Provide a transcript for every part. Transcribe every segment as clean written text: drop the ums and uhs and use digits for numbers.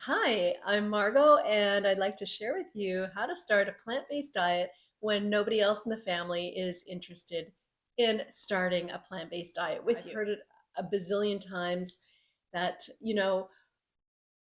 Hi, I'm Margot, and I'd like to share with you how to start a plant-based diet when nobody else in the family is interested in starting a plant-based diet with you. I've heard it a bazillion times that,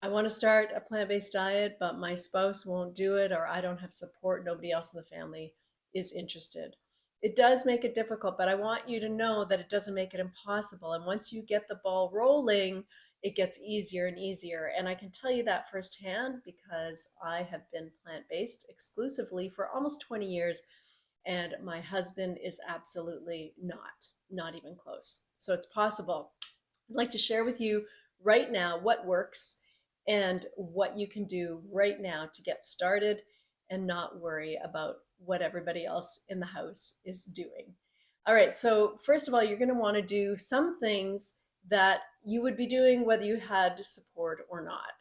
I want to start a plant-based diet, but my spouse won't do it, or I don't have support, nobody else in the family is interested. It does make it difficult, but I want you to know that it doesn't make it impossible. And once you get the ball rolling, it gets easier and easier. And I can tell you that firsthand because I have been plant-based exclusively for almost 20 years, and my husband is absolutely not even close. So it's possible. I'd like to share with you right now what works and what you can do right now to get started and not worry about what everybody else in the house is doing. All right, so first of all, you're going to want to do some things that you would be doing whether you had support or not.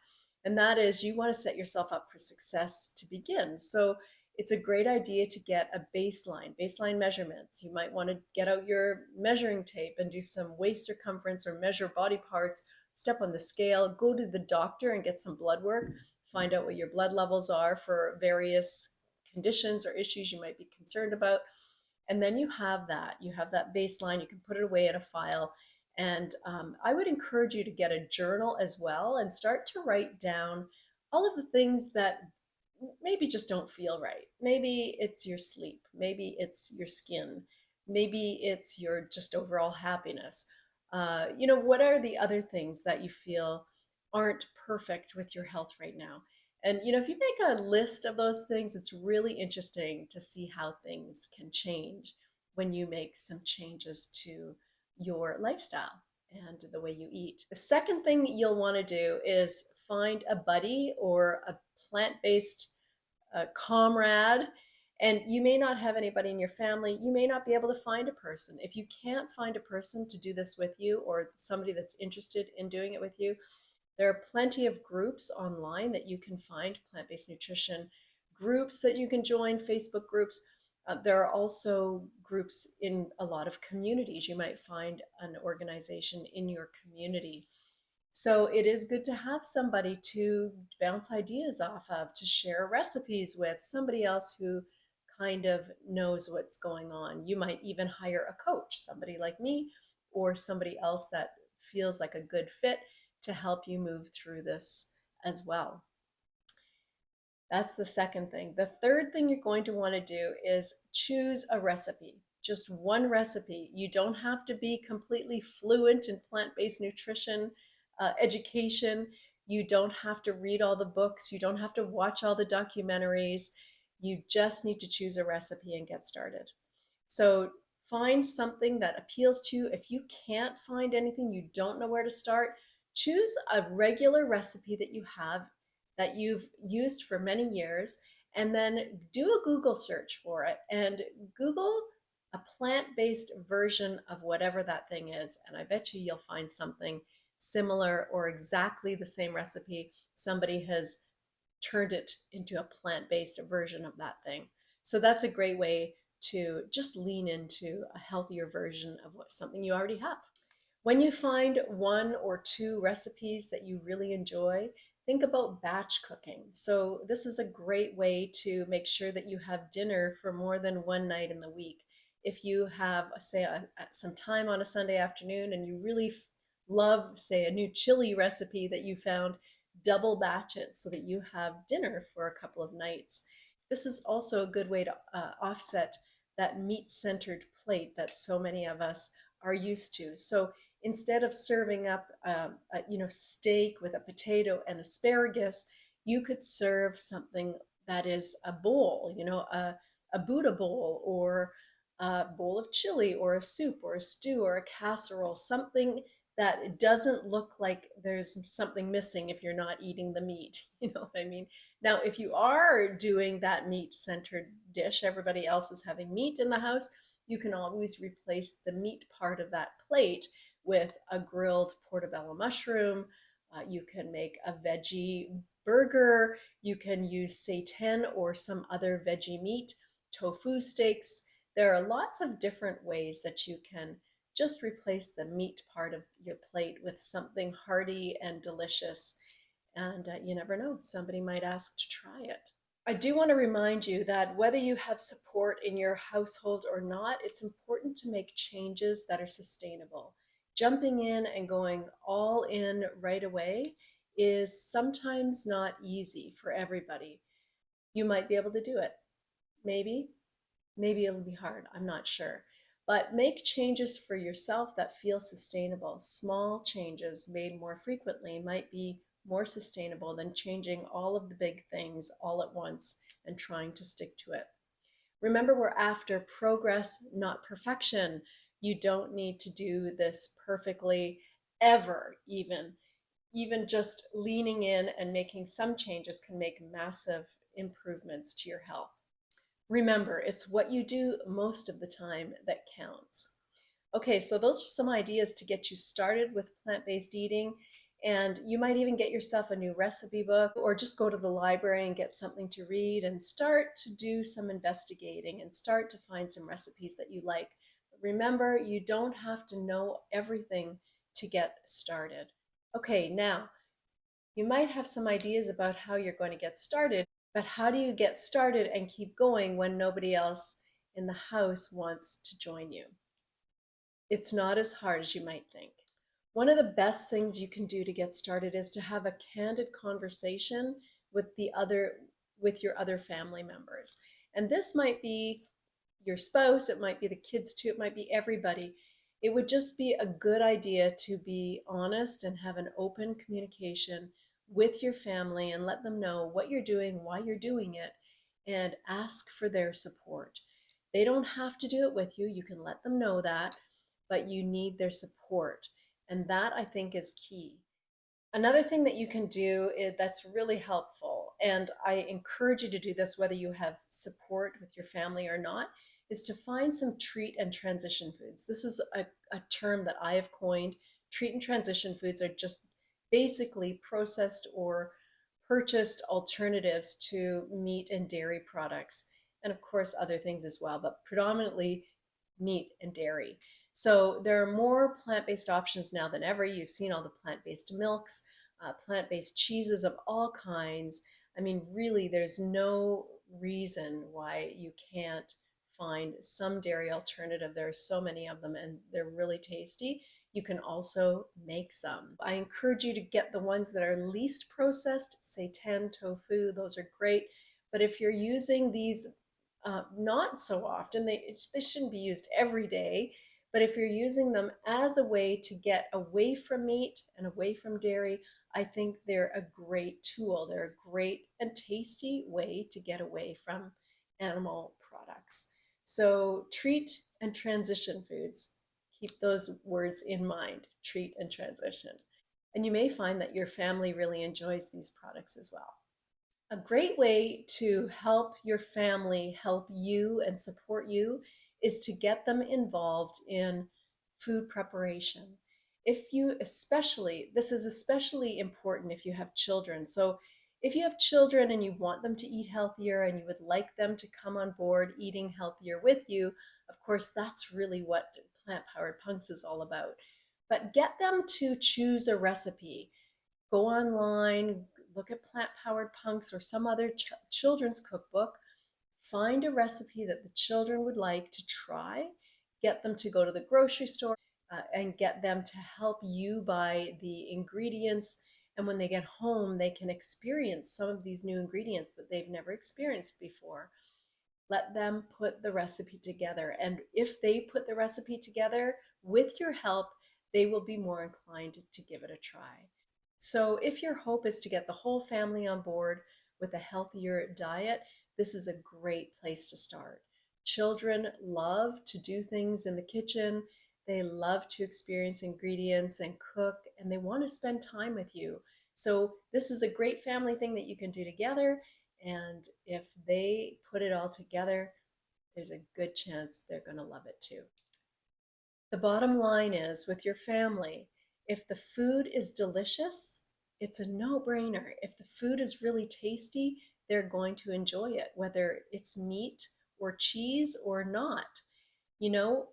And that is, you want to set yourself up for success to begin. So it's a great idea to get a baseline measurements. You might want to get out your measuring tape and do some waist circumference or measure body parts, step on the scale, go to the doctor and get some blood work, find out what your blood levels are for various conditions or issues you might be concerned about. And then you have that baseline, you can put it away in a file. And I would encourage you to get a journal as well and start to write down all of the things that maybe just don't feel right. Maybe it's your sleep, maybe it's your skin, maybe it's your just overall happiness. What are the other things that you feel aren't perfect with your health right now? And if you make a list of those things, it's really interesting to see how things can change when you make some changes to your lifestyle and the way you eat. The second thing you'll want to do is find a buddy or a plant-based comrade. And you may not have anybody in your family. You may not be able to find a person. If you can't find a person to do this with you or somebody that's interested in doing it with you, there are plenty of groups online that you can find, plant-based nutrition groups that you can join, Facebook groups. There are also groups in a lot of communities. You might find an organization in your community. So it is good to have somebody to bounce ideas off of, to share recipes with, somebody else who kind of knows what's going on. You might even hire a coach, somebody like me, or somebody else that feels like a good fit to help you move through this as well. That's the second thing. The third thing you're going to want to do is choose a recipe. Just one recipe. You don't have to be completely fluent in plant-based nutrition education. You don't have to read all the books. You don't have to watch all the documentaries. You just need to choose a recipe and get started. So find something that appeals to you. If you can't find anything, you don't know where to start, choose a regular recipe that you have that you've used for many years, and then do a Google search for it and Google a plant-based version of whatever that thing is. And I bet you'll find something similar or exactly the same recipe. Somebody has turned it into a plant-based version of that thing. So that's a great way to just lean into a healthier version of what something you already have. When you find one or two recipes that you really enjoy, think about batch cooking. So this is a great way to make sure that you have dinner for more than one night in the week. If you have, say, some time on a Sunday afternoon and you really love, say, a new chili recipe that you found, double batch it so that you have dinner for a couple of nights. This is also a good way to offset that meat-centered plate that so many of us are used to. So instead of serving up steak with a potato and asparagus, you could serve something that is a bowl, a Buddha bowl, or a bowl of chili, or a soup, or a stew, or a casserole, something that doesn't look like there's something missing if you're not eating the meat. You know what I mean? Now, if you are doing that meat-centered dish, everybody else is having meat in the house, you can always replace the meat part of that plate with a grilled portobello mushroom. You can make a veggie burger. You can use seitan or some other veggie meat, tofu steaks. There are lots of different ways that you can just replace the meat part of your plate with something hearty and delicious. And you never know, somebody might ask to try it. I do want to remind you that whether you have support in your household or not, it's important to make changes that are sustainable. Jumping in and going all in right away is sometimes not easy for everybody. You might be able to do it. Maybe, maybe it'll be hard. I'm not sure. But make changes for yourself that feel sustainable. Small changes made more frequently might be more sustainable than changing all of the big things all at once and trying to stick to it. Remember, we're after progress, not perfection. You don't need to do this perfectly ever, even. Even just leaning in and making some changes can make massive improvements to your health. Remember, it's what you do most of the time that counts. Okay, so those are some ideas to get you started with plant-based eating. And you might even get yourself a new recipe book or just go to the library and get something to read and start to do some investigating and start to find some recipes that you like. But remember, you don't have to know everything to get started. Okay, now you might have some ideas about how you're going to get started, but how do you get started and keep going when nobody else in the house wants to join you? It's not as hard as you might think. One of the best things you can do to get started is to have a candid conversation with your other family members. And this might be your spouse, it might be the kids too, it might be everybody. It would just be a good idea to be honest and have an open communication with your family and let them know what you're doing, why you're doing it, and ask for their support. They don't have to do it with you. You can let them know that, but you need their support. And that I think is key. Another thing that you can do that's really helpful, and I encourage you to do this whether you have support with your family or not, is to find some treat and transition foods. This is a term that I have coined. Treat and transition foods are just basically processed or purchased alternatives to meat and dairy products, and of course other things as well, but predominantly meat and dairy. So there are more plant-based options now than ever. You've seen all the plant-based milks, plant-based cheeses of all kinds. I mean, really, there's no reason why you can't find some dairy alternative. There are so many of them and they're really tasty. You can also make some. I encourage you to get the ones that are least processed, seitan, tofu, those are great. But if you're using these not so often, they shouldn't be used every day. But if you're using them as a way to get away from meat and away from dairy, I think they're a great tool. They're a great and tasty way to get away from animal products. So treat and transition foods. Keep those words in mind, treat and transition. And you may find that your family really enjoys these products as well. A great way to help your family help you and support you is to get them involved in food preparation. If you especially, this is especially important if you have children. So if you have children and you want them to eat healthier and you would like them to come on board eating healthier with you, of course, that's really what Plant Powered Punks is all about. But get them to choose a recipe. Go online, look at Plant Powered Punks or some other children's cookbook, find a recipe that the children would like to try, get them to go to the grocery store, and get them to help you buy the ingredients. And when they get home, they can experience some of these new ingredients that they've never experienced before. Let them put the recipe together. And if they put the recipe together with your help, they will be more inclined to give it a try. So if your hope is to get the whole family on board with a healthier diet, this is a great place to start. Children love to do things in the kitchen. They love to experience ingredients and cook, and they want to spend time with you. So this is a great family thing that you can do together. And if they put it all together, there's a good chance they're going to love it too. The bottom line is with your family, if the food is delicious, it's a no-brainer. If the food is really tasty, they're going to enjoy it, whether it's meat or cheese or not. You know,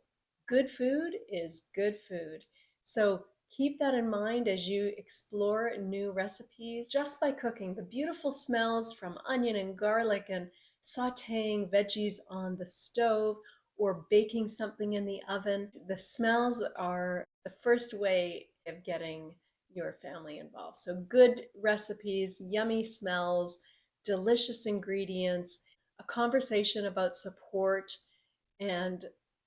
good food is good food. So Keep that in mind as you explore new recipes just by cooking. The beautiful smells from onion and garlic and sauteing veggies on the stove or baking something in the oven. The smells are the first way of getting your family involved. So, good recipes, yummy smells, delicious ingredients, a conversation about support, and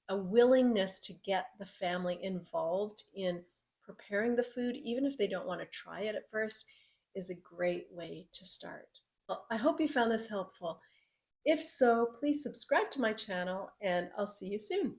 a willingness to get the family involved in preparing the food, even if they don't want to try it at first, is a great way to start. Well, I hope you found this helpful. If so, please subscribe to my channel and I'll see you soon.